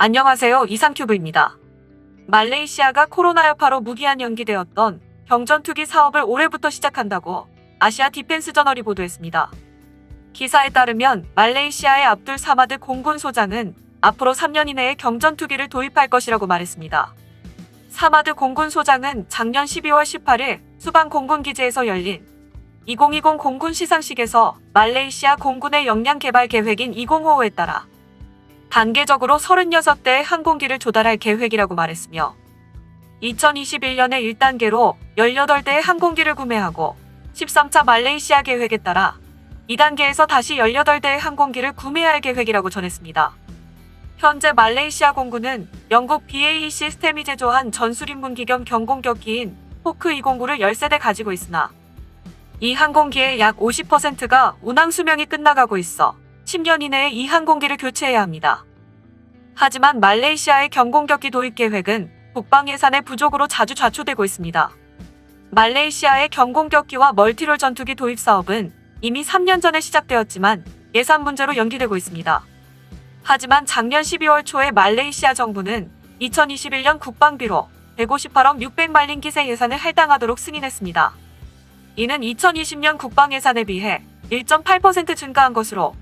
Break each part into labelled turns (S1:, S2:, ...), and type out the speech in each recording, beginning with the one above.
S1: 안녕하세요. 이상큐브입니다. 말레이시아가 코로나 여파로 무기한 연기되었던 경전투기 사업을 올해부터 시작한다고 아시아 디펜스 저널이 보도했습니다. 기사에 따르면 말레이시아의 압둘 사마드 공군 소장은 앞으로 3년 이내에 경전투기를 도입할 것이라고 말했습니다. 사마드 공군 소장은 작년 12월 18일 수반 공군기지에서 열린 2020 공군 시상식에서 말레이시아 공군의 역량 개발 계획인 2055에 따라 단계적으로 36대의 항공기를 조달할 계획이라고 말했으며 2021년에 1단계로 18대의 항공기를 구매하고 13차 말레이시아 계획에 따라 2단계에서 다시 18대의 항공기를 구매할 계획이라고 전했습니다. 현재 말레이시아 공군은 영국 BAE 시스템이 제조한 전술인문기 겸 경공격기인 호크 209를 10세대 가지고 있으나 이 항공기의 약 50%가 운항 수명이 끝나가고 있어 10년 이내에 이 항공기를 교체해야 합니다. 하지만 말레이시아의 경공격기 도입 계획은 국방 예산의 부족으로 자주 좌초되고 있습니다. 말레이시아의 경공격기와 멀티롤 전투기 도입 사업은 이미 3년 전에 시작되었지만 예산 문제로 연기되고 있습니다. 하지만 작년 12월 초에 말레이시아 정부는 2021년 국방비로 158억 600만린 기세 예산을 할당하도록 승인했습니다. 이는 2020년 국방 예산에 비해 1.8% 증가한 것으로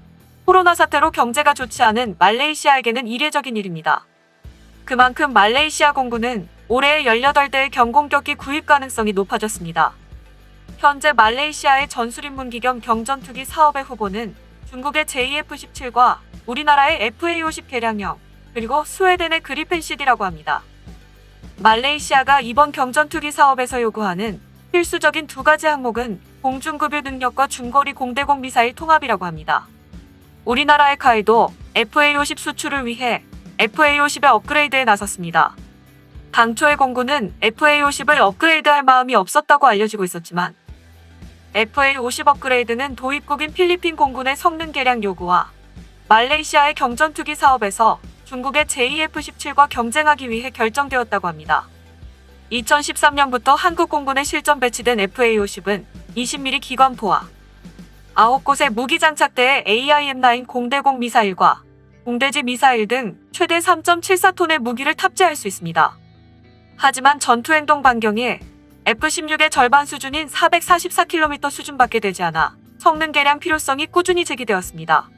S1: 코로나 사태로 경제가 좋지 않은 말레이시아에게는 이례적인 일입니다. 그만큼 말레이시아 공군은 올해 18대의 경공격기 구입 가능성이 높아졌습니다. 현재 말레이시아의 전술인문기 겸 경전투기 사업의 후보는 중국의 JF-17과 우리나라의 FA-50 개량형, 그리고 스웨덴의 그리펜 CD라고 합니다. 말레이시아가 이번 경전투기 사업에서 요구하는 필수적인 두 가지 항목은 공중급유 능력과 중거리 공대공 미사일 통합이라고 합니다. 우리나라의 카이도 FA-50 수출을 위해 FA-50의 업그레이드에 나섰습니다. 당초의 공군은 FA-50을 업그레이드할 마음이 없었다고 알려지고 있었지만 FA-50 업그레이드는 도입국인 필리핀 공군의 성능 개량 요구와 말레이시아의 경전투기 사업에서 중국의 JF-17과 경쟁하기 위해 결정되었다고 합니다. 2013년부터 한국 공군에 실전 배치된 FA-50은 20mm 기관포와 9곳의 무기 장착대의 AIM-9 공대공 미사일과 공대지 미사일 등 최대 3.74톤의 무기를 탑재할 수 있습니다. 하지만 전투행동 반경이 F-16의 절반 수준인 444km 수준밖에 되지 않아 성능 개량 필요성이 꾸준히 제기되었습니다.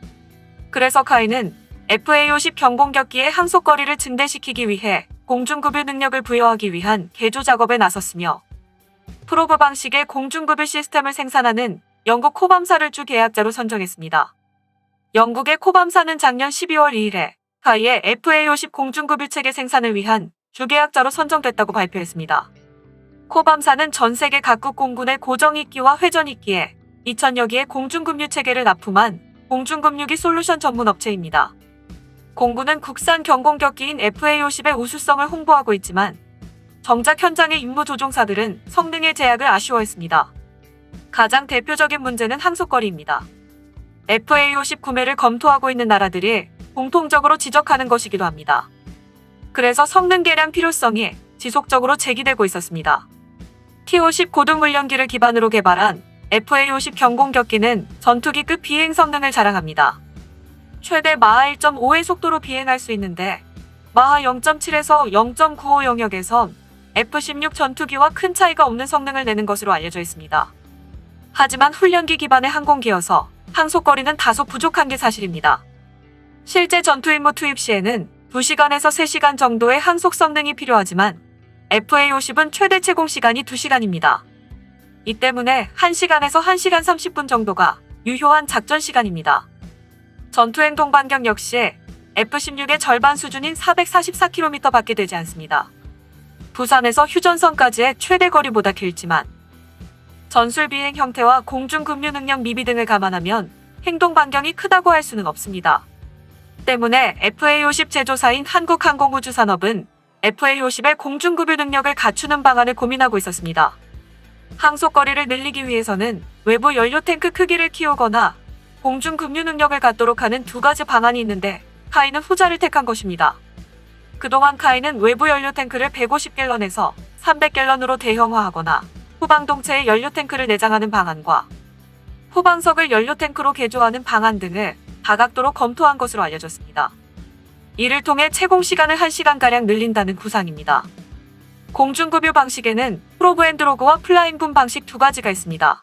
S1: 그래서 카이는 FA-50 경공격기의 항속거리를 증대시키기 위해 공중급유 능력을 부여하기 위한 개조 작업에 나섰으며 프로브 방식의 공중급유 시스템을 생산하는 영국 코밤사를 주 계약자로 선정했습니다. 영국의 코밤사는 작년 12월 2일에 카이의 FA-50 공중급유 체계 생산을 위한 주 계약자로 선정됐다고 발표했습니다. 코밤사는 전 세계 각국 공군의 고정익기와 회전익기에 2,000여 개의 공중급유 체계를 납품한 공중급유기 솔루션 전문 업체입니다. 공군은 국산 경공격기인 FA-50의 우수성을 홍보하고 있지만 정작 현장의 임무 조종사들은 성능의 제약을 아쉬워했습니다. 가장 대표적인 문제는 항속거리입니다. FA-50 구매를 검토하고 있는 나라들이 공통적으로 지적하는 것이기도 합니다. 그래서 성능 개량 필요성이 지속적으로 제기되고 있었습니다. T-50 고등훈련기를 기반으로 개발한 FA-50 경공격기는 전투기급 비행 성능을 자랑합니다. 최대 마하 1.5의 속도로 비행할 수 있는데 마하 0.7에서 0.95 영역에선 F-16 전투기와 큰 차이가 없는 성능을 내는 것으로 알려져 있습니다. 하지만 훈련기 기반의 항공기여서 항속거리는 다소 부족한 게 사실입니다. 실제 전투임무 투입 시에는 2시간에서 3시간 정도의 항속 성능이 필요하지만 FA-50은 최대 채공 시간이 2시간입니다. 이 때문에 1시간에서 1시간 30분 정도가 유효한 작전 시간입니다. 전투행동 반경 역시 F-16의 절반 수준인 444km 밖에 되지 않습니다. 부산에서 휴전선까지의 최대 거리보다 길지만 전술 비행 형태와 공중급유 능력 미비 등을 감안하면 행동 반경이 크다고 할 수는 없습니다. 때문에 FA-50 제조사인 한국항공우주산업은 FA-50의 공중급유 능력을 갖추는 방안을 고민하고 있었습니다. 항속거리를 늘리기 위해서는 외부 연료 탱크 크기를 키우거나 공중급유 능력을 갖도록 하는 두 가지 방안이 있는데 카이는 후자를 택한 것입니다. 그동안 카이는 외부 연료 탱크를 150갤런에서 300갤런으로 대형화하거나 후방동체에 연료 탱크를 내장하는 방안과 후방석을 연료 탱크로 개조하는 방안 등을 다각도로 검토한 것으로 알려졌습니다. 이를 통해 채공 시간을 1시간가량 늘린다는 구상입니다. 공중급유 방식에는 프로브 앤 드로그와 플라잉 분 방식 두 가지가 있습니다.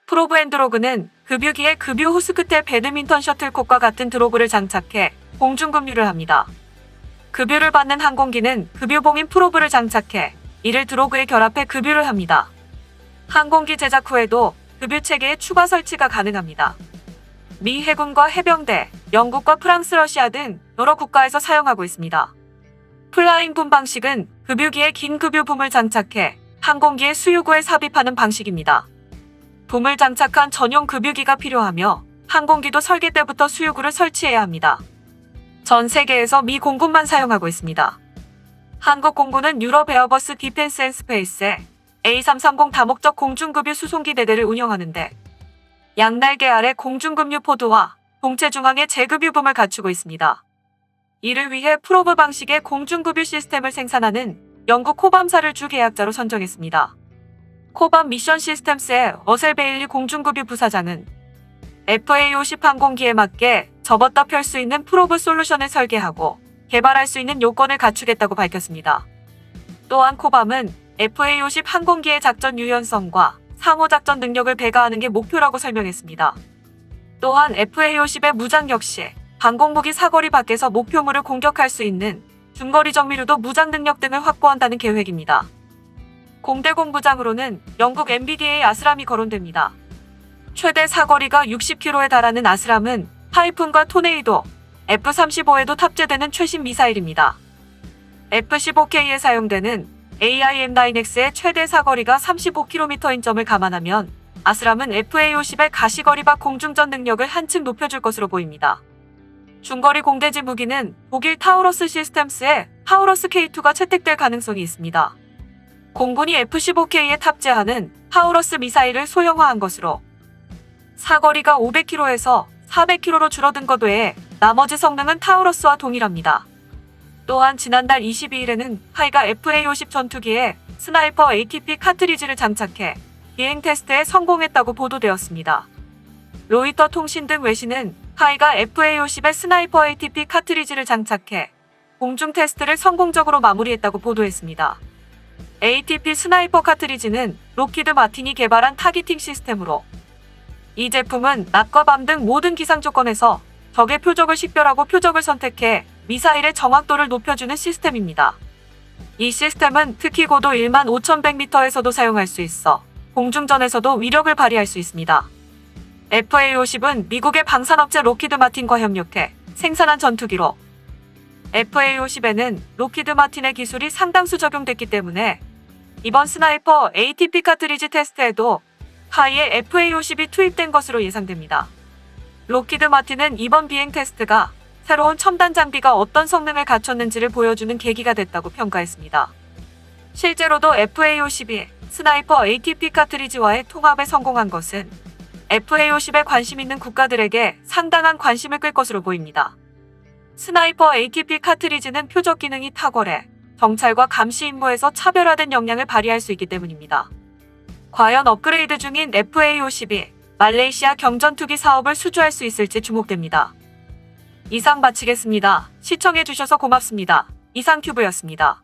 S1: 프로브 앤 드로그는 급유기에 급유 호스 끝에 배드민턴 셔틀콕과 같은 드로그를 장착해 공중급유를 합니다. 급유를 받는 항공기는 급유봉인 프로브를 장착해 이를 드로그에 결합해 급유를 합니다. 항공기 제작 후에도 급유 체계의 추가 설치가 가능합니다. 미 해군과 해병대, 영국과 프랑스, 러시아 등 여러 국가에서 사용하고 있습니다. 플라잉 붐 방식은 급유기에 긴 급유 붐을 장착해 항공기의 수유구에 삽입하는 방식입니다. 붐을 장착한 전용 급유기가 필요하며 항공기도 설계 때부터 수유구를 설치해야 합니다. 전 세계에서 미 공군만 사용하고 있습니다. 한국 공군은 유럽 에어버스 디펜스 앤 스페이스의 A330 다목적 공중급유 수송기 대대를 운영하는데 양날개 아래 공중급유 포드와 동체 중앙에 제급유 붐을 갖추고 있습니다. 이를 위해 프로브 방식의 공중급유 시스템을 생산하는 영국 코밤사를 주 계약자로 선정했습니다. 코밤 미션 시스템스의 어셀 베일리 공중급유 부사장은 FA-50 항공기에 맞게 접었다 펼 수 있는 프로브 솔루션을 설계하고 개발할 수 있는 요건을 갖추겠다고 밝혔습니다. 또한 코밤은 FA-50 항공기의 작전 유연성과 상호작전 능력을 배가하는 게 목표라고 설명했습니다. 또한 FA-50의 무장 역시 방공무기 사거리 밖에서 목표물을 공격할 수 있는 중거리 정밀유도 무장 능력 등을 확보한다는 계획입니다. 공대 공부장으로는 영국 MBDA 아스람이 거론됩니다. 최대 사거리가 60km에 달하는 아스람은 타이푼과 토네이도, F-35에도 탑재되는 최신 미사일입니다. F-15K에 사용되는 AIM-9X의 최대 사거리가 35km인 점을 감안하면 아스람은 FA-50의 가시거리와 공중전 능력을 한층 높여줄 것으로 보입니다. 중거리 공대지 무기는 독일 타우러스 시스템스의 타우러스 K2가 채택될 가능성이 있습니다. 공군이 F-15K에 탑재하는 타우러스 미사일을 소형화한 것으로 사거리가 500km에서 400km로 줄어든 것 외에 나머지 성능은 타우러스와 동일합니다. 또한 지난달 22일에는 카이가 FA-50 전투기에 스나이퍼 ATP 카트리지를 장착해 비행 테스트에 성공했다고 보도되었습니다. 로이터 통신 등 외신은 카이가 FA-50에 스나이퍼 ATP 카트리지를 장착해 공중 테스트를 성공적으로 마무리했다고 보도했습니다. ATP 스나이퍼 카트리지는 록히드 마틴이 개발한 타기팅 시스템으로 이 제품은 낮과 밤 등 모든 기상 조건에서 적의 표적을 식별하고 표적을 선택해 미사일의 정확도를 높여주는 시스템입니다. 이 시스템은 특히 고도 15,100m에서도 사용할 수 있어 공중전에서도 위력을 발휘할 수 있습니다. FA-50은 미국의 방산업체 록히드 마틴과 협력해 생산한 전투기로 FA-50에는 록히드 마틴의 기술이 상당수 적용됐기 때문에 이번 스나이퍼 ATP 카트리지 테스트에도 카이의 FA-50이 투입된 것으로 예상됩니다. 록히드 마틴은 이번 비행 테스트가 새로운 첨단 장비가 어떤 성능을 갖췄는지를 보여주는 계기가 됐다고 평가했습니다. 실제로도 FA-50이 스나이퍼 ATP 카트리지와의 통합에 성공한 것은 FA-50에 관심 있는 국가들에게 상당한 관심을 끌 것으로 보입니다. 스나이퍼 ATP 카트리지는 표적 기능이 탁월해 정찰과 감시 임무에서 차별화된 역량을 발휘할 수 있기 때문입니다. 과연 업그레이드 중인 FA-50이 말레이시아 경전투기 사업을 수주할 수 있을지 주목됩니다. 이상 마치겠습니다. 시청해주셔서 고맙습니다. 이상큐브였습니다.